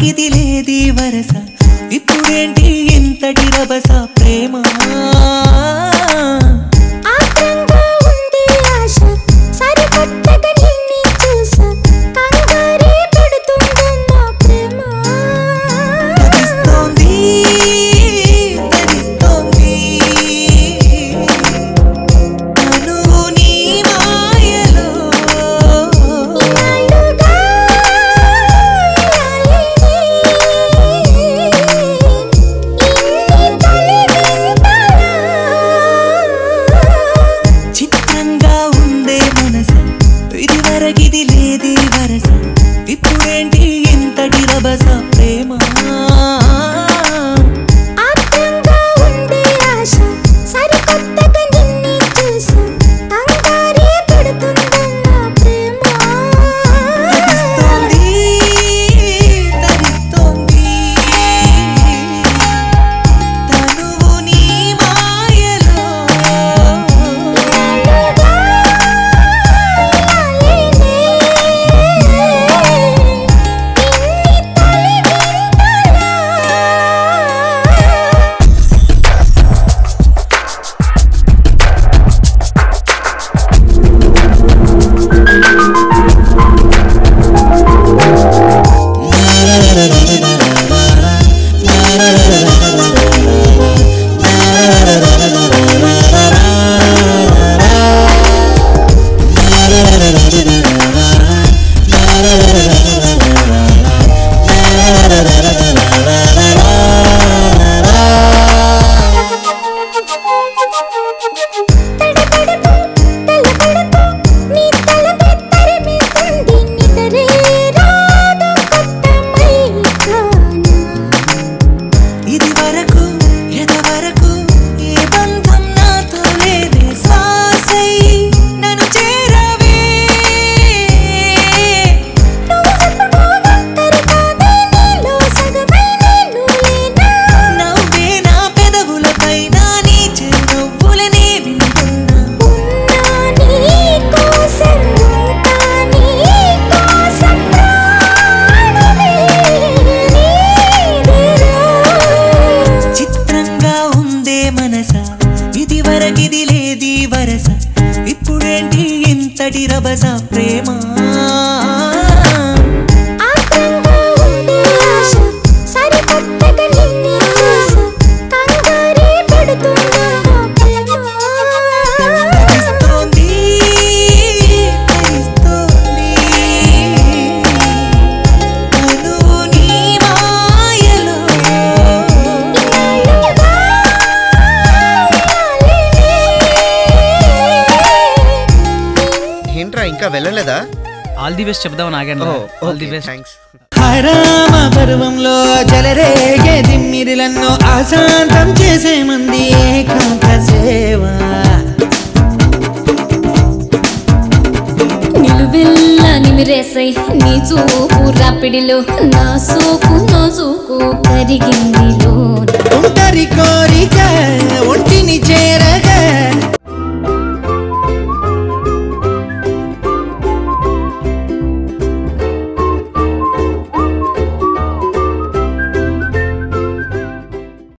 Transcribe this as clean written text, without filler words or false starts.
ఇది లేది వరస ఇప్పుడేంటి ఇంతటి రభస ప్రేమ ఆత్రంగా ఉంది ఆశ సరికొత్తగా నిన్ను చూసా కంగారే పెడుతుంది నా ప్రేమ తరిస్తోంది తను నీ మాయలో ఇది లేది వరస ఇప్పుడేంటి ఇంతటి రభస ప్రేమ ఆత్రంగా ఉంది ఆశ సరికొత్తగా నిన్ను చూసా కంగారే పెడుతుంది నా ప్రేమ తరిస్తోంది తనువు నీ మాయలో ఇది లేది వరస ఇప్పుడేంటి ఇంతటి రభస ప్రేమ ఆత్రంగా ఉంది ఆశ సరికొత్తగా నిన్ను చూసా కంగారే పెడుతుంది నా ప్రేమ తరిస్తోంది తనువు నీ మాయలో ఏంట్రా ఇంకా వెళ్ళలేదా? ఆల్ ది బెస్ట్ చెప్దామని ఆగాను. All the best. థాంక్స్. హరామ పర్వంలో జలరేగే దిమ్మిరిలన్నో ఆశాంతం చేసే మంది ఏకాంత సేవ నిలువెల్లా నిమిరేసై నీ చూపు రాపిడిలో నా సోకు కరిగిందిలో ఒంటరి కోరిక ఒంటిని